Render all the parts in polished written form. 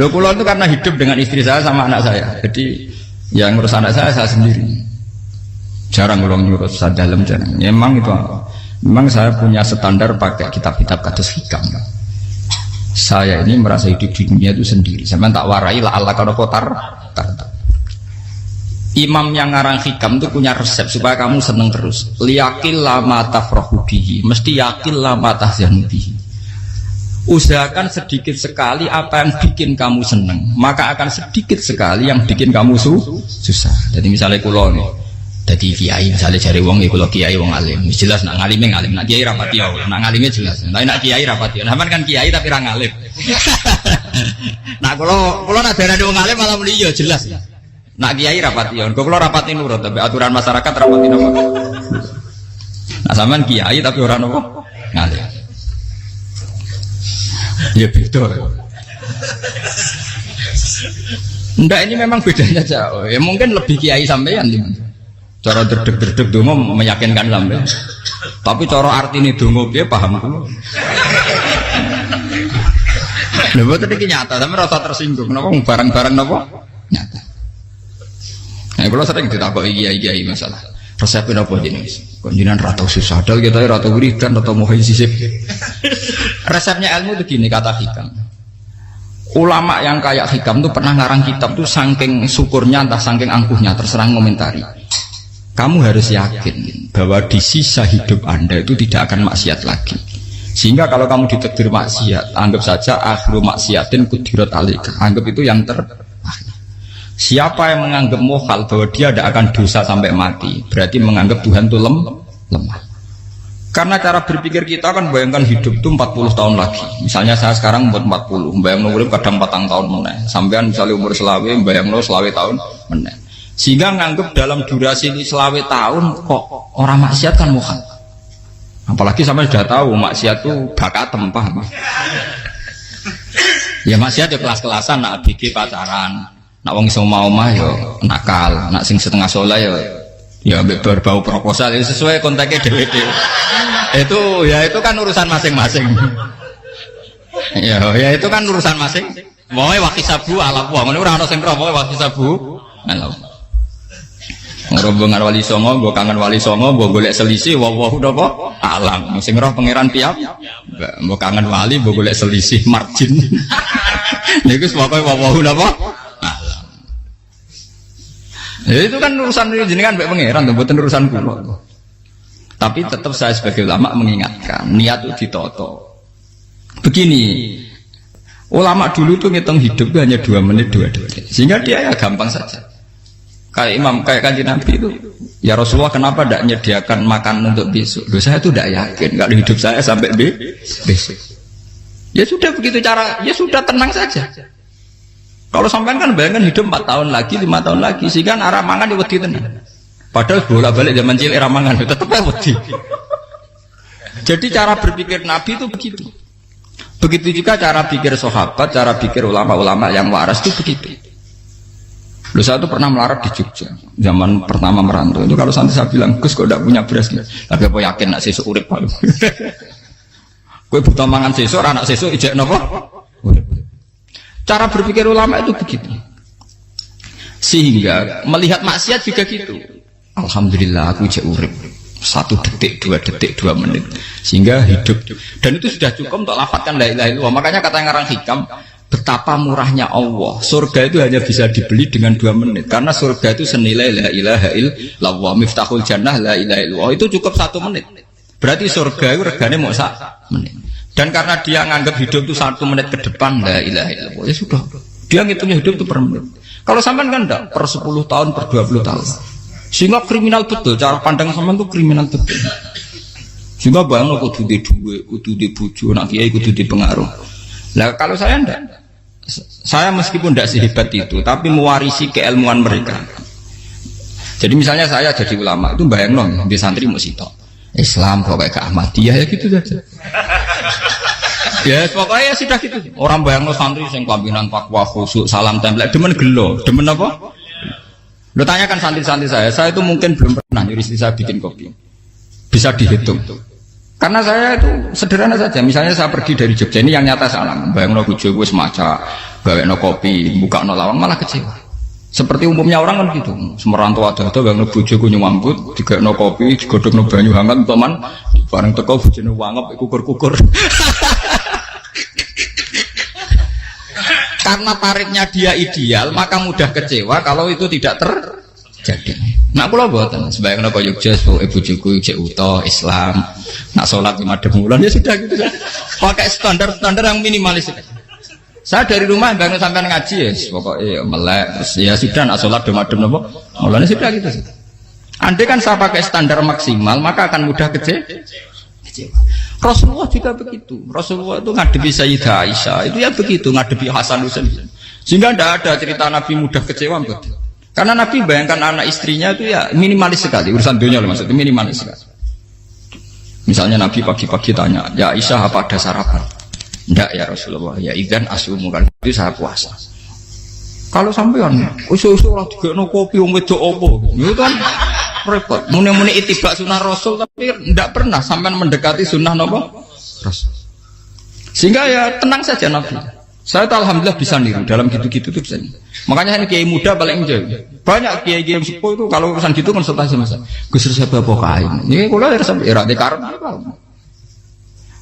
Loh kula itu karena hidup dengan istri saya sama anak saya. Jadi yang ngurus anak saya sendiri. Jarang kula ngurus dalam jarang. Memang itu memang saya punya standar pakai kitab-kitab kados hikam. Saya ini merasa hidup di dunia itu sendiri. Sampeyan tak warai la Allah kana kotar. Imam yang ngarang hikam itu punya resep supaya kamu seneng terus. Liyakil lama tafrahu bihi, mesti yakil lama tahzanu bihi. Usahakan sedikit sekali apa yang bikin kamu seneng, maka akan sedikit sekali yang bikin kamu susah. Jadi misalnya kulo nih, jadi kiai misalnya cari wong, kulo kiai wong alim, jelas nak ngalim, nak kiai rapati ya, nak ngalimnya jelas. Tapi nak kiai rapati, nah kan kiai tapi orang ngalim. Nah kulo nak darah wong alim malah meliyo jelas. Nak kiai rapati ya, kulo rapati nurut, tapi aturan masyarakat rapati nopo. Nah sampean kiai tapi orang nopo ngalim. Ya beda. Enggak, ini memang bedanya jauh. Ya mungkin lebih kiai sampean cara derdek-derdek dongo meyakinkan sampean. Tapi cara artine dongo piye paham kulo. Lha boten iki nyata, sampe rasa tersinggung napa barang-barang napa nyata. Nah, kalau sering ditakoki kiai-kiai masalah resepnya apa jenis? Kok jenengan ra tau susah dal kita ra tau wiridan atau mau sisip. Resepnya ilmu itu gini kata hikam. Ulama yang kayak hikam tuh pernah ngarang kitab tuh saking syukurnya entah saking angkuhnya terserah ngomentari. Kamu harus yakin bahwa di sisa hidup Anda itu tidak akan maksiat lagi. Sehingga kalau kamu ditakdir maksiat, anggap saja akhiru maksiatin kudirat alika. Anggap itu yang terakhir. Siapa yang menganggap mohal bahwa dia tidak akan dosa sampai mati, berarti menganggap Tuhan itu lemah. Karena cara berpikir kita kan bayangkan hidup itu 40 tahun lagi. Misalnya saya sekarang buat 40, bayang urip kadang 4 tahun meneh. Sampean misalnya umur selawe, bayang selawe tahun meneh. Sehingga menganggap dalam durasi selawe tahun kok orang maksiat kan mohal. Apalagi sampai sudah tahu maksiat itu bakatem, paham? Ya maksiat ya kelas-kelasan, nak bikin pacaran. Nak wong iso mau mah yo nakal, nak sing setengah soleh ya berbau proposal ya sesuai kontaknya dhewe-dhewe. Itu kan urusan masing-masing. Ya itu kan urusan masing. Wae wakisabu ala wa, ngene ora ana sing ro wae wakisabu. Ala. Rombongan wali songo, mbok kangen wali songo, mbok golek selisih wae napa? Alam. Sing roh pangeran piyam. Mbok kangen wali, mbok golek selisih margin. Niku pokoke wae napa? Ya itu kan urusan jenengan mbek pangeran to, mboten urusan kula. Tapi tetap saya sebagai ulama mengingatkan, niat itu ditoto. Begini, ulama dulu tuh ngitung hidup itu hanya 2 menit 2 detik. Sehingga dia ya gampang saja. Kayak imam, kayak kanjeng Nabi itu, ya Rasulullah kenapa tidak menyediakan makan untuk besok? Loh, saya itu tidak yakin kalau hidup saya sampai besok. Ya sudah begitu cara, ya sudah tenang saja. Kalau sampean kan bayangkan hidup 4 tahun lagi, 5 tahun lagi, sehingga arah mangan ya wedi tenan. Padahal bolak-balik zaman cilik arah mangan tetap wedi. Jadi cara berpikir Nabi itu begitu. Begitu juga cara pikir sahabat, cara pikir ulama-ulama yang waras itu begitu. Loh, saya itu pernah melarat di Jogja, zaman pertama merantau. Itu kalau santri saya bilang, Gus kok tidak punya beras nih? Tapi apa yakin nak sesuk urip Pak? Kowe butuh mangan sesuk, anak sesuk ijek napa? Cara berpikir ulama itu begitu. Sehingga melihat maksiat juga gitu. Alhamdulillah aku ijek urip 1 detik, 2 detik, 2 menit. Sehingga hidup. Dan itu sudah cukup untuk lafadzkan la ilaha illallah. Makanya kata yang ngarang hikam, betapa murahnya Allah. Surga itu hanya bisa dibeli dengan 2 menit. Karena surga itu senilai la ilaha illallah. Miftahul jannah la ilaha illallah. Itu cukup 1 menit. Berarti surga itu regane mau 1 menit. Dan karena dia nganggap hidup itu 1 menit ke depan, la ilaha illallah, ya sudah. Dia ngitungnya hidup itu per menit. Kalau sampean kan enggak, per 10 tahun, per 20 tahun. Sehingga kriminal betul, cara pandang sampean itu kriminal betul. Sehingga bayang kudu di duwe, kudu di bojo, nak kiai kudu di pengaruh. Lah kalau saya enggak. Saya meskipun enggak sehebat itu, tapi mewarisi keilmuan mereka. Jadi misalnya saya jadi ulama, itu bayang di santri musitok. Islam pokoknya ke Ahmadiyah ya gitu saja. Ya pokoknya ya sudah gitu. Orang bayangno santri sing kelambinan takwa khusyuk salam tempel demen gelo, demen apa? Lo tanyakan santri-santri saya itu mungkin belum pernah nyuruh istri saya bikin kopi. Bisa dihitung. Karena saya itu sederhana saja. Misalnya saya pergi dari Jogja, ini yang nyata salah. Bayangno bojo wis maca gawekno kopi, bukakno lawang malah kecewa. Seperti umumnya orang kan gitu. Semerantau ada gangno bojoku nyuambut, digawekno kopi, digodhogno banyu hangat teman, bareng teko bojone wangep kukur-kukur. Karena tarifnya dia ideal, maka mudah kecewa kalau itu tidak terjadi. Nak kula mboten, sebayangno kaya Jogja, bojoku cek utuh Islam, nak salat 5 wulan ya sudah gitu. Pakai standar-standar yang minimalis. Saya dari rumah bangun sampai ngaji ya, pokoknya melek, terus ya sudah nak sholat madem nopo, mulanya sudah gitu. Andai kan saya pakai standar maksimal, maka akan mudah kecewa. Rasulullah juga begitu. Rasulullah itu ngadepi Sayyidah Aisyah, itu ya begitu, ngadepi Hasan Husain. Sehingga tidak ada cerita Nabi mudah kecewa, betul. Karena Nabi bayangkan anak istrinya itu ya minimalis sekali, urusan dunia loh maksudnya minimalis sekali. Misalnya Nabi pagi-pagi tanya, ya Aisyah apa ada sarapan? Enggak ya Rasulullah, ya idzan asumu kan itu saya puasa. Kalau sampean usul-usul lah digekno kopi wong wedok opo, itu kan repot. Muni-muni itibak sunnah Rasul tapi tidak pernah sampean mendekati sunnah napa Rasul. Sehingga ya tenang saja Nabi. Saya tuh alhamdulillah bisa niru dalam gitu-gitu tuh bisa. Makanya ini kiai muda paling jauh. Banyak kiai-kiai yang sepuh itu kalau urusan gitu konsultasi sama saya. Gus siapa kain. Ini kula era dekarep.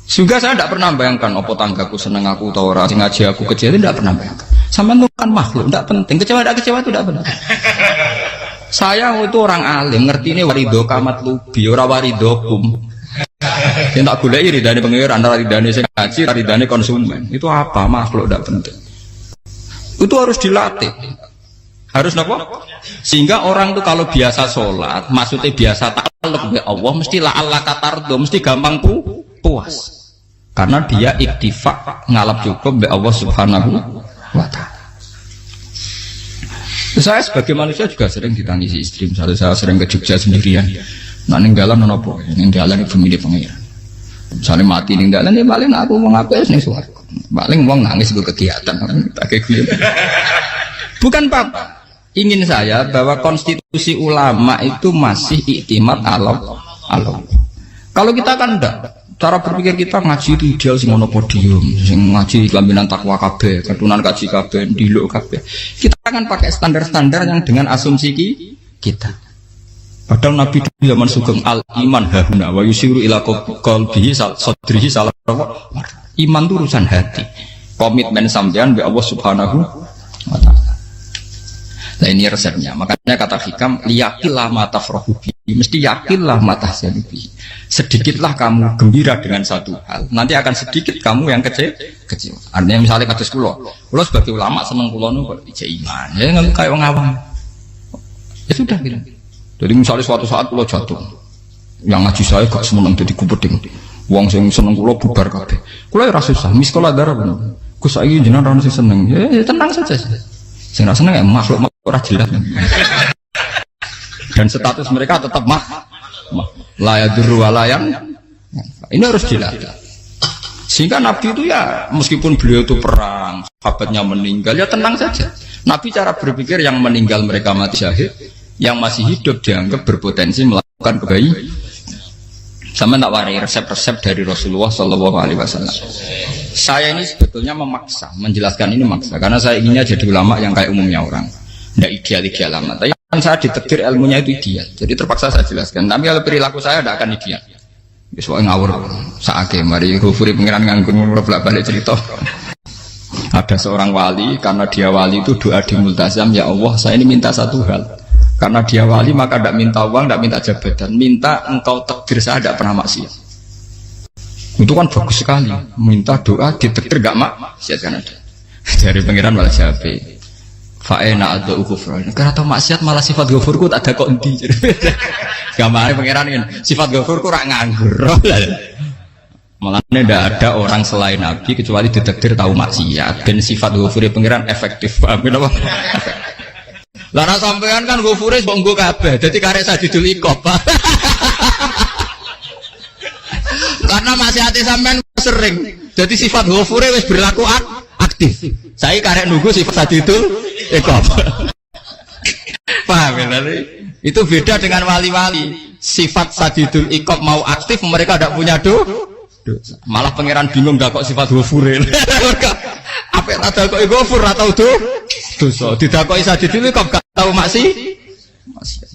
Sehingga saya tidak pernah bayangkan opo tanggaku seneng aku atau orang ngaji aku kecewa itu tidak pernah bayangkan. Sama itu kan makhluk, tidak penting. Kecewa tidak kecewa itu tidak benar. Saya itu orang alim, ngerti ini warido kamat lubi, ora warido kum. Yang tak gulai ridane pengiran, ridane sing ngaji, ridane konsumen. Itu apa makhluk tidak penting. Itu harus dilatih. Harus apa? Sehingga orang itu kalau biasa sholat, maksudnya biasa ta'alluq bi Allah, mesti la'alla katardo, mesti gampang puas. Karena dia iktifak ngalap cukup be Allah Subhanahu wa ta'ala. Saya sebagai manusia juga sering ditangisi istri. Misalnya saya sering ke Jogja sendirian. Nah ninggalan nopo, ninggalan ibu milih pengiran. Misalnya mati ninggalan ya paling aku mau ngapain nih suara. Paling uang nangis gue kegiatan. Bukan apa. Ingin saya bahwa konstitusi ulama itu masih iktimat Allah. Kalau kita kan enggak. Cara berpikir kita ngaji itu ideal sing ono podium, sing ngaji kelaminan takwa kabeh, ketunan kaji kabeh, diluk kabeh. Kita akan pakai standar-standar yang dengan asumsi kita. Padahal Nabi di zaman sugeng al iman hahuna wa yusiru ila qalbihi sadrihi salah. Iman itu urusan hati. Komitmen sampean be Allah Subhanahu wa taala. Nah ini resepnya. Makanya kata hikam liyakillah ma tafrahu bi. Mesti yakinlah ma tahzanu bi. Sedikitlah kamu gembira dengan satu hal. Nanti akan sedikit kamu yang kecewa. Artinya misalnya kados kula sebagai ulama seneng kula niku kok ijek iman. Ya nggak kayak wong awam. Ya sudah gitu. Jadi misalnya suatu saat kula jatuh. Yang ngaji saya gak seneng dadi kupeding. Wong sing seneng kula bubar kabeh. Kula ora susah, miskola darah bener. Gus saiki jenengan ora sing seneng. Ya tenang saja. Sing ora seneng ya makhluk ora jelas. Dan status mereka tetap layaduru walayang. Ini harus dilatih. Sehingga Nabi itu ya meskipun beliau itu perang, sahabatnya meninggal ya tenang saja. Nabi cara berpikir yang meninggal mereka mati syahid, yang masih hidup dianggap berpotensi melakukan kebaikan. Sama tak warai resep-resep dari Rasulullah SAW. Saya ini sebetulnya memaksa, menjelaskan ini maksa, karena saya inginnya jadi ulama yang kayak umumnya orang, tidak ideal amat. Tapi kan saya ditakdir ilmunya itu ideal, jadi terpaksa saya jelaskan. Tapi kalau perilaku saya tidak akan ideal. Soalnya ngawur, saake mari gufuri pengiran nganggur bolak-balik cerita. Ada seorang wali, karena dia wali itu doa di multazam, ya Allah saya ini minta satu hal. Karena dia wali maka tidak minta uang, tidak minta jabatan, minta engkau takdir saya tidak pernah maksiat. Itu kan bagus sekali, minta doa ditakdir gak maksiat kan ada. Dari pengiran malah siapa? Fa'ena atau ukufran. Karena tahu maksiat malah sifat ghafurku tak ada kok enti. Gambarnya pengiran kan sifat ghafurku rak nganggur. Malah tidak ada orang selain Nabi kecuali ditakdir tahu maksiat. Dan sifat ghafuri pengiran efektif. Paham apa? Lara sampean kan ghafure kok nggo kabeh. Dadi karek sadidul iqab. Karena maksiate sampean sering. Jadi sifat ghafure wis berlaku aktif. Saya karek nunggu sifat sadidul iqab. Paham ya? Itu beda dengan wali-wali. Sifat sadidul iqab mau aktif mereka tidak punya dosa. Malah pangeran bingung gak kok sifat ghafure. Apa tak dakoki Ghafur ora tau dosa. Didakoki Sadidul kok gak tau maksiat.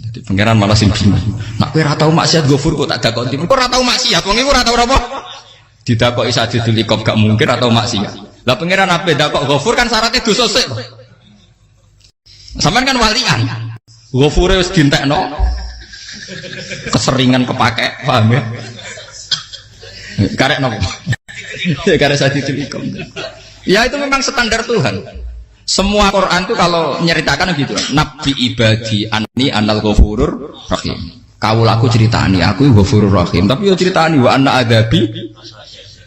Jadi pangeran malah sing bingung. Nak kowe ora tau maksiat Ghafur kok tak dakoki. Kok ora tau maksiat wong iku ora tau apa? Didakoki Sadidul kok gak mungkin atau maksiat. Lah pangeran ape dakok Ghafur kan syaratnya dosa sik. Sampeyan kan walian. Ghafure wis dientekno. Keseringan kepake, paham ya? Karek nopo? Karek Sadidul ikom. Ya itu memang standar Tuhan. Semua Quran itu kalau nyeritakan gitu. Nabi ibadi anni anal ghafurur rahim. Kaulaku ceritani aku ghafurur rahim, tapi yo ceritani wa anna adabi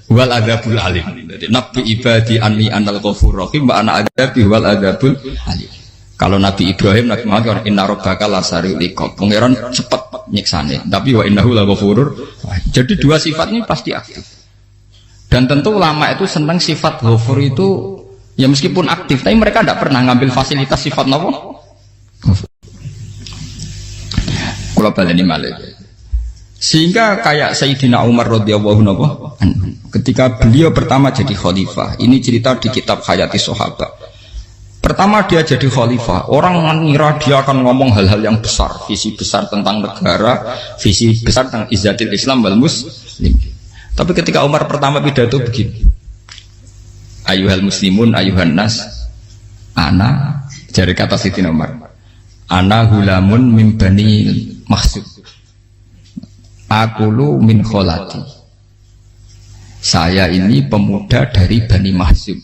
wal adabul alim. Jadi Nabi ibadi anni anal ghafurur rahim wa anna adabi wal adabul alim. Kalau Nabi Ibrahim, Nabi Muhammad inna rabbaka lasariul iqab. Pangeran cepat nyiksane, tapi wa innahu laghafurur. Jadi dua sifat ini pasti aktif. Dan tentu ulama itu senang sifat ghafur itu ya meskipun aktif, tapi mereka tidak pernah ngambil fasilitas sifat nopo. Kalau baleni malih. Sehingga kayak Sayyidina Umar radhiyallahu anhu ketika beliau pertama jadi khalifah, ini cerita di kitab Hayati Sahabat. Pertama dia jadi khalifah, orang mengira dia akan ngomong hal-hal yang besar, visi besar tentang negara, visi besar tentang izzatil Islam wal muslim. Tapi ketika Umar pertama pidato begini, ayuhal muslimun ayuhan nas, ana, dari kata Sayyidina Umar, ana hulamun min bani Makhzum, akulu min kholati, saya ini pemuda dari Bani Makhzum.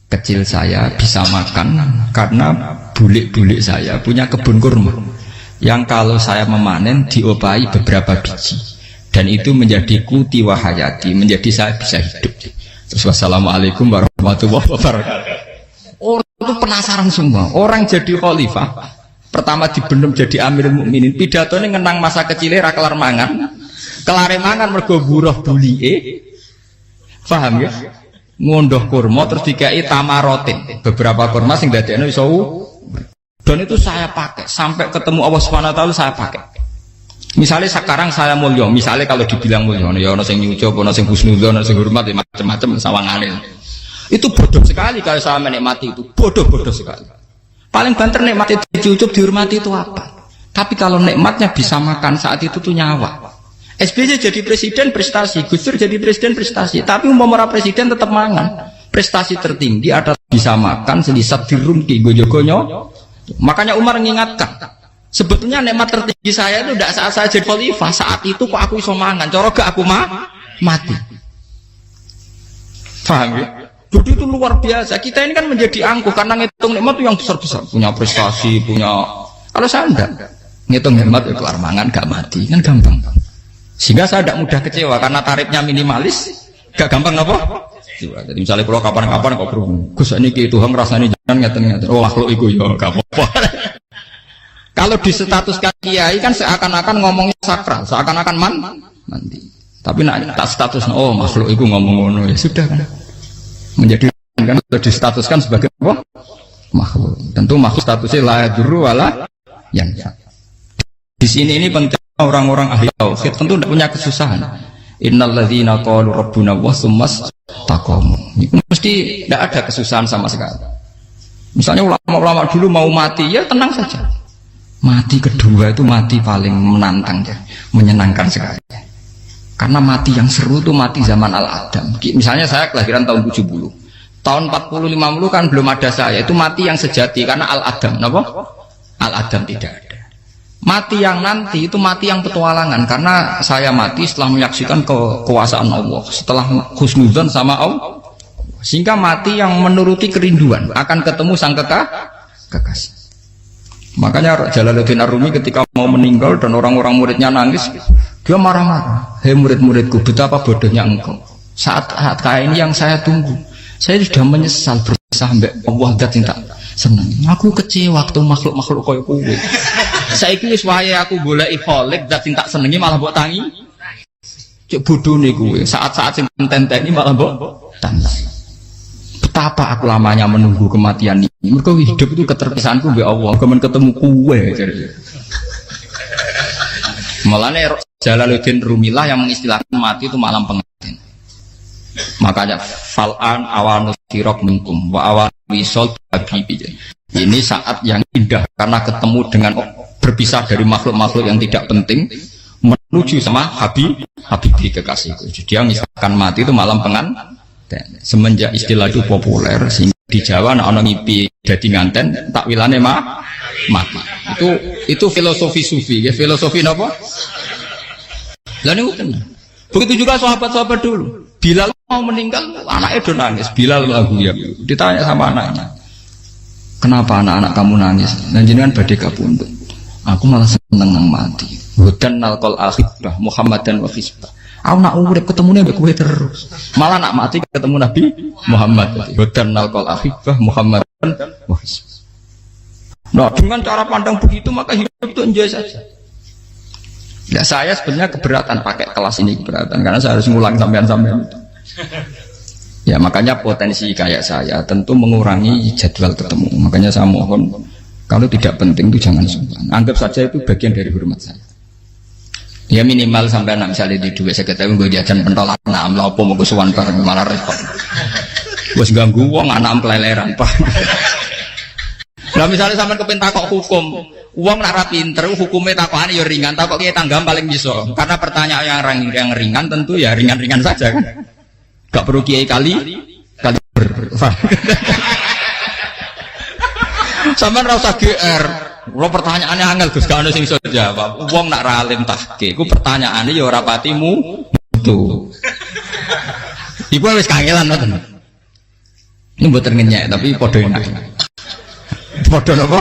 Kecil saya bisa makan karena bulik-bulik saya punya kebun kurma yang kalau saya memanen diopahi beberapa biji dan itu menjadi kuti wahayati, menjadi saya bisa hidup. Terus wassalamualaikum warahmatullahi wabarakatuh. Orang itu penasaran semua. Orang jadi khalifah pertama dibenem jadi amirul mukminin, pidatonya ngenang masa kecilnya ra kelar mangan, kelare mangan mergo buruh bulike, paham ya? Ngondoh kurma terus dikai tamarotin, beberapa kurma sing dadekno iso, dan itu saya pakai sampai ketemu Allah Subhanahu wa taala saya pakai. Misalnya sekarang saya mulya, misalnya kalau dibilang mulya ya ana sing nyucup, ana sing husnudzon, ana sing hormat, macam-macam sawangane. Itu bodoh sekali kalau saya menikmati itu, bodoh sekali. Paling banter nikmati dicucup dihormati itu apa? Tapi kalau nikmatnya bisa makan saat itu tuh nyawa. SBY jadi presiden prestasi, Gus Dur jadi presiden prestasi, tapi umpama presiden tetap mangan. Prestasi tertinggi adalah bisa makan selisat dirumki gojogonyo. Makanya Umar mengingatkan, sebetulnya nikmat tertinggi saya itu tidak saat saya jadi khalifah, saat itu kok aku iso mangan, cara gak aku mati. Paham ya? Jadi itu luar biasa. Kita ini kan menjadi angkuh karena ngitung nikmat itu yang besar-besar, punya prestasi, punya. Kalau saya enggak ngitung nikmat itu kelar mangan gak mati, kan gampang. Sehingga saya tidak mudah kecewa karena tarifnya minimalis, gak gampang apa? Jadi misalnya kalau kapan-kapan kok berhubung, Gus ini ke Tuhan rasanya jangan ngeten-ngeten. Oh makhluk itu ya gak apa-apa. Kalau disetatuskan kiai kan seakan-akan ngomongnya sakral, seakan-akan mandi. Tapi nak tak status, oh makhluk itu ngomong ngono ya sudah kan. Menjadi kan sudah distatuskan sebagai apa? Makhluk. Tentu makhluk statusnya la yadurru wala yanfa. Di sini ini penting. Orang-orang ahli tauhid tentu tidak punya kesusahan. Innalladzina qalu rabbuna wa tsummas taqamu. Mesti tidak ada kesusahan sama sekali. Misalnya ulama-ulama dulu mau mati, ya tenang saja. Mati kedua itu mati paling menantang ya, menyenangkan sekali. Karena mati yang seru itu mati zaman Al-Adam. Misalnya saya kelahiran tahun 70. Tahun 40-50 kan belum ada saya. Itu mati yang sejati karena Al-Adam. Kenapa? Al-Adam tidak ada. Mati yang nanti itu mati yang petualangan karena saya mati setelah menyaksikan kekuasaan Allah, setelah husnudzon sama Allah, sehingga mati yang menuruti kerinduan akan ketemu sang kekasih. Makanya Jalaluddin Ar-Rumi ketika mau meninggal dan orang-orang muridnya nangis, dia marah-marah. Hei murid-muridku, betapa bodohnya engkau. Saat kayak ini yang saya tunggu, saya sudah menyesal berusaha sampai Allah dat tak senang. Aku kecewa waktu makhluk-makhluk koyo kowe. Saiki wis wayahe aku goleki kholik zat sing tak senengi malah mbok tangi. Cek bodone kowe. Saat-saat sing tenteni malah mbok tantang. Betapa aku lamanya menunggu kematian ini. Mergo hidup itu keterpisahanku mbek Allah, kemen ketemu kowe. Malane Jalaluddin Rumilah yang mengistilahkan mati itu malam pengantin. Makanya fal'an awal nusirok minkum wa awal wisol habibi. Ini saat yang indah karena ketemu dengan berpisah dari makhluk-makhluk yang tidak penting menuju sama habibi kekasihku. Jadi dia misalkan mati itu malam pengantin. Semenjak istilah itu populer sehingga di Jawa ana ngipi dadi nganten takwilane mati. Itu filosofi sufi ya, filosofi napa? Lah niku tenan. Begitu juga sahabat-sahabat dulu. Bilal mau meninggal, anaknya udah nangis. Bilal lagu ya. Ditanya sama anaknya, kenapa anak-anak kamu nangis? Dan jenengan badhe kapundhut. Aku malah seneng nang mati. Hudan nalqal akhibah Muhammadan wa hisbah. Aku nak urip ketemune mbek kowe terus. Malah nak mati ketemu Nabi Muhammad. Hudan nalqal akhibah Muhammadan wa hisbah. Nah, dengan cara pandang begitu maka hidup itu enjoy saja. Ya saya sebenarnya keberatan pakai kelas ini, keberatan karena saya harus ngulang sampean-sampean itu. Ya makanya potensi kayak saya tentu mengurangi jadwal ketemu. Makanya saya mohon kalau tidak penting itu jangan sungkan. Anggap saja itu bagian dari hormat saya. Ya minimal sampai misalnya di dua saya ketahui gue jajan pentolan lah apa mau kesuwan bareng malah repot. Bos ganggu wong anak keleleran pak. Nah misalnya sampai kepen takok hukum, uang nak rapi pinter hukumnya takokan ya ringan, takok kiai tanggam paling bisa. Karena pertanyaan yang ringan tentu ya ringan-ringan saja kan. Gak perlu kiai kali Sampeyan ora usah GR. Kalau pertanyaannya angel Gus gak ono sing iso jawab. Wong nak ra alim tahke, iku pertanyaane ya ora patimu itu. Iku wis kangelan ngoten. Ini mboten ngenyek tapi padha enak. Padha napa?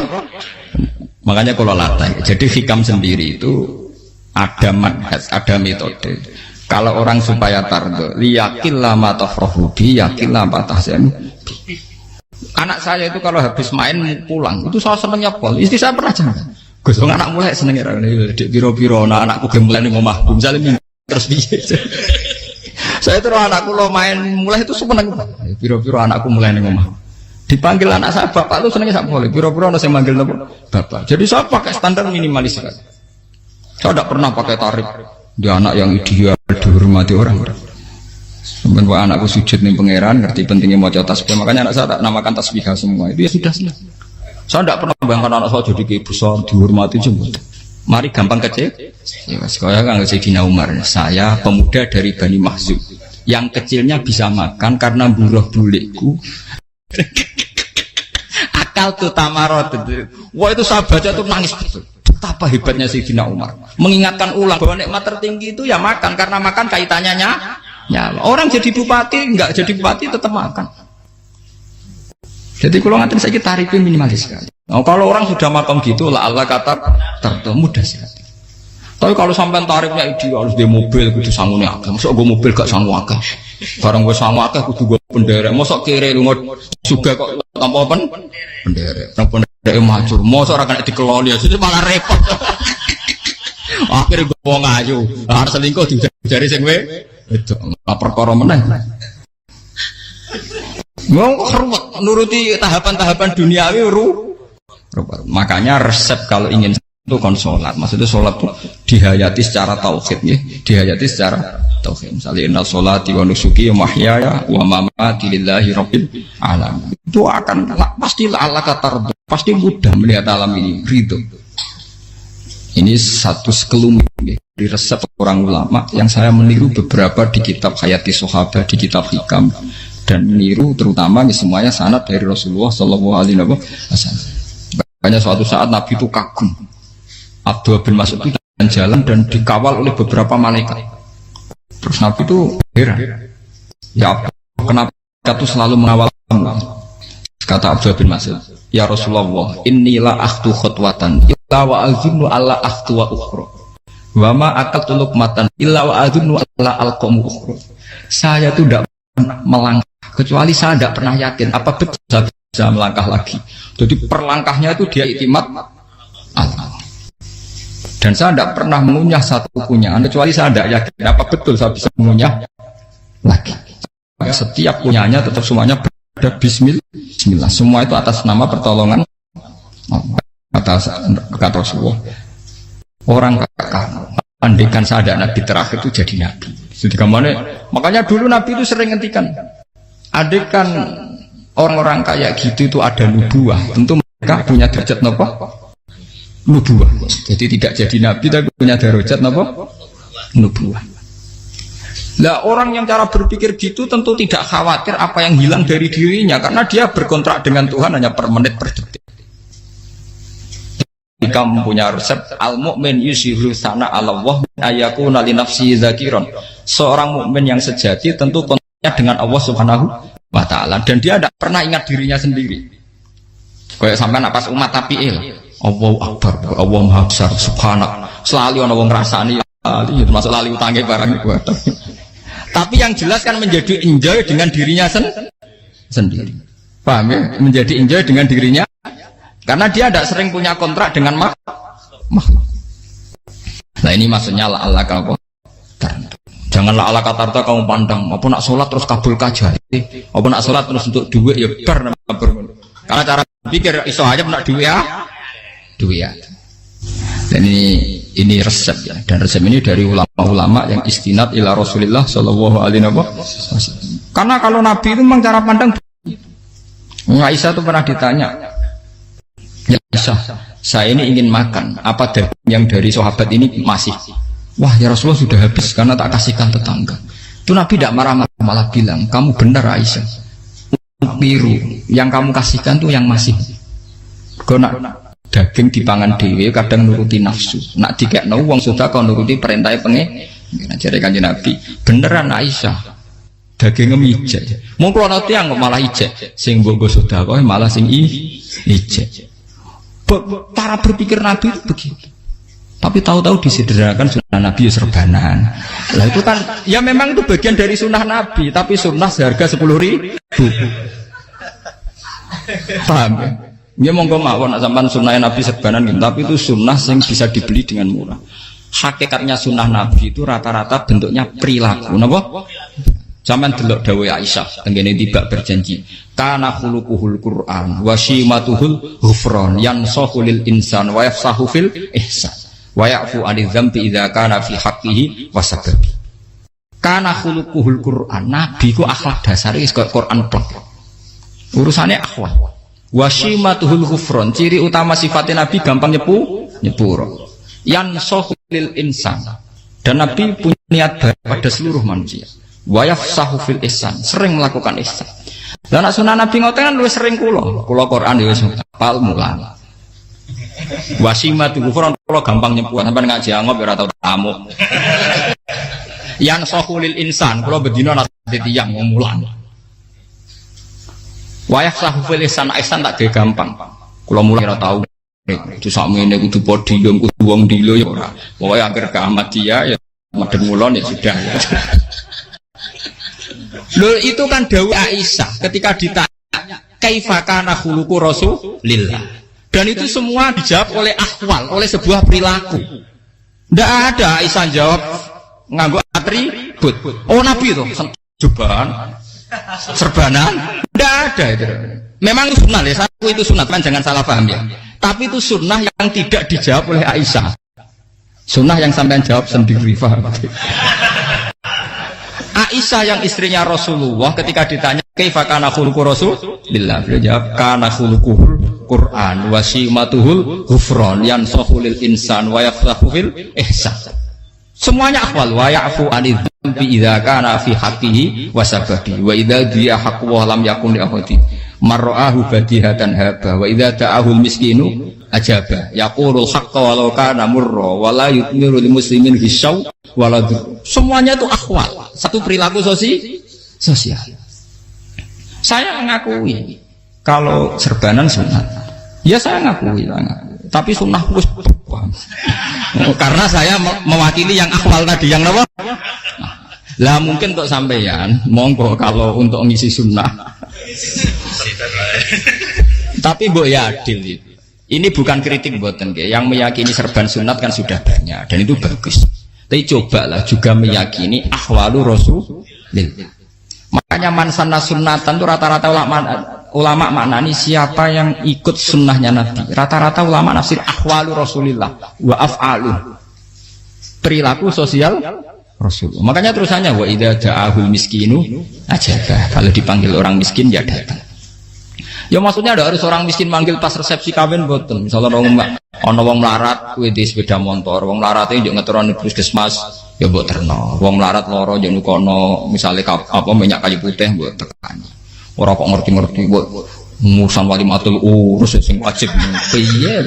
Makanya kalau latih. Jadi hikam sendiri itu ada manhaj, ada metode. Kalau orang supaya tardo, liyakil lama tafrahu bi, yakil lama tahzanu. Anak saya itu kalau habis main pulang, itu saya senengnya pol. Istri saya pernah jangan. Gus, anak mulai senengnya dek biro-biro, anakku mulai nih ngomahku, misalnya terus biye. Saya terus anakku lo main mulai itu seneng. Biro-biro anakku mulai nih ngomah. Dipanggil anak saya bapak itu senengnya sak boleh. Biro-biro ada yang manggil bapak. Jadi saya pakai standar minimalis. Saya tidak pernah pakai tarif. Dia anak yang ideal dihormati orang. Sebenarnya buat anakku sujud nih pangeran, ngerti pentingnya mau tasbih. Makanya anak saya tak namakan tasbih semua. Itu ya sudah selesai. Saya tidak pernah bayangkan anak saya jadi kayak besar dihormati jemput. Mari gampang kecil. Ya sekolah kan Sayyidina Umar. Saya pemuda dari Bani Mahzub. Yang kecilnya bisa makan karena buruh bulikku. Akal tuh tamarot. Wah itu saya baca tuh nangis betul. Betapa hebatnya Sayyidina Umar. Mengingatkan ulang bahwa nikmat tertinggi itu ya makan karena makan kaitannya ya, orang jadi bupati, enggak jadi bupati tetap makan. Jadi kalau ngantin saya tarifnya minimalis sekali. Nah, kalau orang sudah makan gitu, lah Allah kata tertemu mudah sekali. Tapi kalau sampai tarifnya ideal harus dia mobil, kudu sanggup agak. Masuk gue mobil gak sanggup agak. Barang gue sanggup agak, kudu gue penderek. Masuk kiri lu juga kok tanpa penderek. Penderek maju. Masuk orang kena dikeloli, jadi malah repot. Akhirnya gue mau ngaju, harus selingkuh dari sing itu lapor koromeneh. Mau ruwet nuruti tahapan-tahapan duniawi makanya resep kalau ingin itu kon sholat. Maksudnya sholat itu dihayati secara tauhid ya, dihayati secara tauhid. Misalnya innal sholati wa nusuki wa mahyaya wa mamati lillahi rabbil alamin. Itu akan pasti Allah katar, pasti mudah melihat alam ini ridho. Ini satu sekelumit di resep orang ulama yang saya meniru beberapa di kitab Hayati Sahabat, di kitab Hikam, dan meniru terutama semuanya sanad dari Rasulullah Shallallahu Alaihi Wasallam. Makanya suatu saat Nabi itu kagum. Abdullah bin Mas'ud itu jalan dan dikawal oleh beberapa malaikat. Terus Nabi itu heran. Ya kenapa itu selalu mengawal kamu? Kata Abdullah bin Mas'ud, ya Rasulullah, inilah akhtu khutwatan illa wa azunnu alla akhtu wa ukhra wa ma aqaltu luqmatan illa wa azunnu alla alqamu ukhra. Saya itu tidak pernah melangkah kecuali saya tidak pernah yakin apa betul saya bisa melangkah lagi. Jadi perlangkahnya itu dia iktimat Allah. Dan saya tidak pernah mengunyah satu kunyahan kecuali saya tidak yakin apa betul saya bisa mengunyah lagi. Setiap kunyahnya tetap semuanya ada bismillah, semua itu atas nama pertolongan kata Rasulullah. Orang kakak andikan saya ada nabi terakhir itu jadi nabi. Jadi kemana? Makanya dulu Nabi itu sering ngendikan, adekan orang-orang kayak gitu itu ada nubuah, tentu mereka punya derajat nopo nubuah. Jadi tidak jadi Nabi tapi punya derajat nopo nubuah. Lah orang yang cara berpikir gitu tentu tidak khawatir apa yang hilang dari dirinya, karena dia berkontrak dengan Tuhan hanya per menit per detik. Jika mempunyai resep al-mu'min yusiru sana Allah ayakuna li nafsi zakiron. Seorang mukmin yang sejati tentu kontaknya dengan Allah Subhanahu wa taala dan dia tidak pernah ingat dirinya sendiri. Kayak sampai napas umat tapi Allahu Akbar, Allah Maha Besar, subhanak. Selalu ana wong ngrasani termasuk lali utange barang iku. Tapi yang jelas kan menjadi enjoy dengan dirinya sendiri. Paham ya? Menjadi enjoy dengan dirinya karena dia tidak sering punya kontrak dengan makhluk. Nah ini maksudnya ala kamu. Janganlah ala katarta kamu pandang. Apa nak sholat terus kabul kajati. Apa nak sholat terus untuk duit ya ber. Karena cara pikir iso aja nak duit ya. Duit ya. Dan ini resep ya. Dan resep ini dari ulama-ulama yang istinad ila Rasulullah Shallallahu Alaihi Wasallam. Karena kalau Nabi itu memang cara pandang. Aisyah itu pernah ditanya. Ya Aisyah, saya ini ingin makan. Apa yang dari sahabat ini masih? Wah ya Rasulullah sudah habis karena tak kasihkan tetangga. Itu Nabi tidak marah-marah, malah bilang, kamu benar Aisyah. Biru yang kamu kasihkan tuh yang masih. Kau nak daging dipangan dewe kadang nuruti nafsu. Nak dikekno wong sudah kau nuruti perintahnya pengen. Jadi kanjeng Nabi beneran Aisyah. Daging ngijek. Mau kalau nanti yang malah ijek. Sing bogo sudah kau malah sing ijek. Cara berpikir Nabi itu begitu. Tapi tahu-tahu disederhanakan sunnah Nabi serbanan. Lah itu kan ya memang itu bagian dari sunnah Nabi, tapi sunnah seharga 10.000. Paham ya? Ya monggo mawon nak sampean sunnah Nabi serbanan gitu, tapi itu sunnah yang bisa dibeli dengan murah. Hakikatnya sunnah Nabi itu rata-rata bentuknya perilaku, napa? Sampeyan delok dawuh Aisyah tengene tiba berjanji, kana khuluquhul Qur'an wa shimatuhul ghufran yansahu lil insan wa yafsahu fil ihsan wa ya'fu 'anil dzambi idza kana fi haqqihi wa sababi. Kana khuluquhul Qur'an, nabi ku akhlak dasare wis kaya Quran plek. Urusane akhlak. Wa shimatuhul ghufran, ciri utama sifatnya nabi gampang nyepuro. Yansahu lil insan. Dan nabi punya niat baik pada seluruh manusia. Wa yafsahu fil ihsan, sering melakukan ihsan. Lah nek sunah Nabi ngoten kan luwih sering kula Quran ya wis hafal mulang. Wasimatu kufron kula gampang nyebut sampean ngaji angop ora tau tamu. Yang sahulil insan kula bedina nang tiyang mulang. Wa yafsahu fil ihsan tak ge gampang. Kula mulang ora tau. Itu sakmene kudu podium kudu wong dilo ya ora. Pokoke akhir kiamat dia ya madhep mulon ya sudah. Loh itu kan dawuh Aisyah ketika ditanya kaifa kana khuluqu Rasulillah. Dan itu semua dijawab oleh ahwal, oleh sebuah perilaku. Tidak ada Aisyah jawab nganggo atribut. Oh Nabi itu serbanan. Tidak ada itu. Memang itu sunnah ya, satu itu sunnah kan jangan salah paham ya. Tapi itu sunnah yang tidak dijawab oleh Aisyah. Sunnah yang sampean jawab sendiri, paham? Aisyah yang istrinya Rasulullah ketika ditanya kaifa kana khuluqu Rasulillah, beliau jawab kana khuluquhul Qur'an wa simatuhul ghufran yansahu lil insan wa yafsahu fil ihsan. Semuanya akhwal wa ya'fu 'anil dzambi idza kana fi haqqihi wa sababi wa idza dia haqqu wa lam yakun li ahadi marra'ahu badihatan haba wa idza ta'ahul miskinu ajaba yaqulul haqqa walau kana murra wa la yutmiru lil muslimin hisaw waladur. Semuanya itu akhwal, satu perilaku sosial. Saya mengakui kalau serbanan sunat, ya saya ngakui. Tapi sunnah wis karena saya mewakili yang akhwal tadi, yang apa? Lah mungkin untuk sampeyan, monggo kalau untuk ngisi sunnah. Tapi mbok ya adil. Ini bukan kritik mboten nggih. Yang meyakini serban sunat kan sudah banyak dan itu bagus. Tapi cobalah juga meyakini ahwalu Rasulillah. Makanya mansana sunnatan itu rata-rata ulama maknani siapa yang ikut sunnahnya Nabi. Rata-rata ulama nafsir ahwalu Rasulillah wa af'alu. Perilaku sosial Rasulullah. Makanya terusannya wa idza ja'ahul miskinu ajabah. Kalau dipanggil orang miskin ya datang. Ya maksudnya ada harus orang miskin manggil pas resepsi kawin boten. Misalnya ana wong melarat kuwi di sepeda motor, wong melarat iki yo ngeturani puskesmas ya mbok terno. Wong melarat lara yo nukono misale apa minyak kayu putih mbok tekani. Ora kok ngerti-ngerti mbok musan walimatul urus sing wajib piye.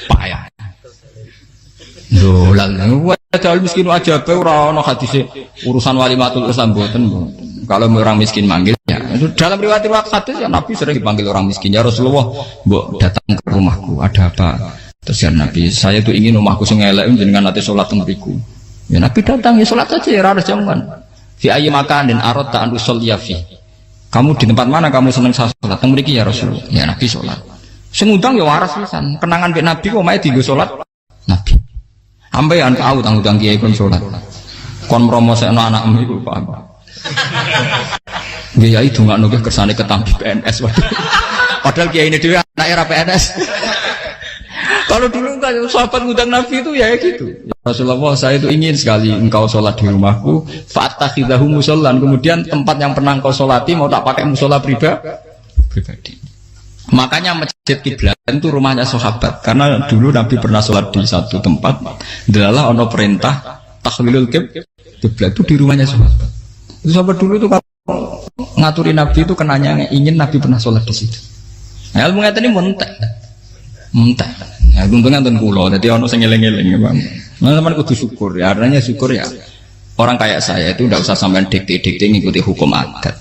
Payah. Dolal padahal miskin aja ora ana hadise urusan walimatul Islam mboten. Kalau orang miskin manggil ya dalam riwayat hadis ya Nabi sering dipanggil orang miskin ya Rasulullah mbok datang ke rumahku ada apa terus ya Nabi saya tuh ingin rumahku sing elek jenengan nanti salat teng mriku ya Nabi datang ya salat saja ya ora jaman fi ayyi makanin aradta an usolliya fi kamu di tempat mana kamu seneng salat teng mriki ya Rasulullah ya Nabi salat sing ngundang ya waras pisan kenangan mek Nabi kok mae dienggo salat Nabi ambean tahu tanggung kiai kon salat kon promosekno anakmu iku paham ya itu nggak nunggu kersane ketampi PNS waduh. Padahal kiai ini dia anak era PNS. Kalau dulu kan sahabat ngundang Nabi itu ya gitu ya Rasulullah saya itu ingin sekali engkau sholat di rumahku fatakhidahu musollan kemudian tempat yang pernah engkau sholati mau tak pakai musola pribadi. Makanya masjid kiblat itu rumahnya sahabat karena dulu Nabi pernah sholat di satu tempat adalah ono perintah tahlilul kiblat itu di rumahnya sahabat. Itu sahabat dulu itu kalau ngaturi Nabi itu kenanya ingin Nabi pernah sholat di situ. Nah, ilmu ngeten ini mentek. Ya untungnya nonton kulo, jadi ono sing eling-eling ya Bang. Nah, teman kudu syukur ya, artinya syukur ya. Orang kayak saya itu tidak usah sampean dikte-dikte ngikuti hukum adat.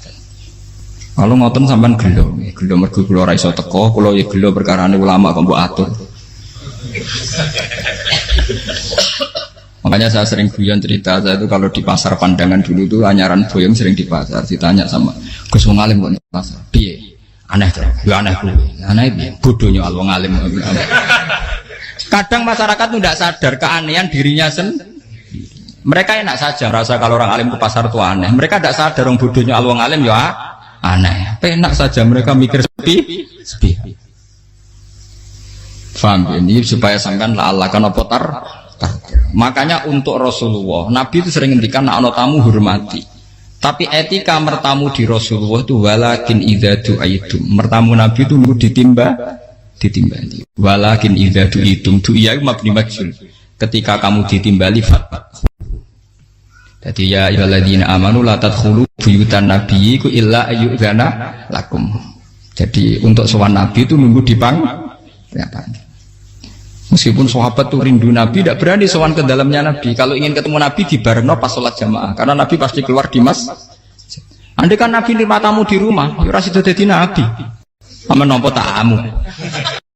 Kalau ngoten sampean gelo mergo kula ora iso teko, kula ya gelo perkarane ulama kok mbok atur. Makanya saya sering guyon cerita saya itu kalau di pasar Pandangan dulu tuh anyaran boyong sering di pasar ditanya sama Gus wong alim kok di pasar piye aneh tuh ya aneh piye bodohnya wong alim. Kadang masyarakat tuh tidak sadar keanehan dirinya sendiri. Mereka enak saja rasa kalau orang alim ke pasar itu aneh, mereka tidak sadar orang bodohnya wong alim ya aneh, enak saja mereka mikir sepi. Faham ini supaya sampean la Allah kan apa tar. Makanya untuk Rasulullah Nabi itu sering ngendikan nek ana tamu hormati. Tapi etika mertamu di Rasulullah itu walakin idza du'aitum. Mertamu Nabi itu nunggu ditimbali. Walakin idza du'itum du'iya mabni majhul. Ketika kamu ditimbali fatwa. Jadi ya ayyuhalladzina amanu la tadkhulu buyutan nabiyyi illa ayyudzana lakum. Jadi untuk sowan Nabi itu nunggu dipang ya, meskipun sahabat tuh rindu Nabi, tidak berani sowan ke dalamnya Nabi. Kalau ingin ketemu Nabi di barno pas sholat jamaah, karena Nabi pasti keluar di mas. Andai kan Nabi 5 tamu di rumah, ya rasido dadi Nabi. Aman nompo tamu.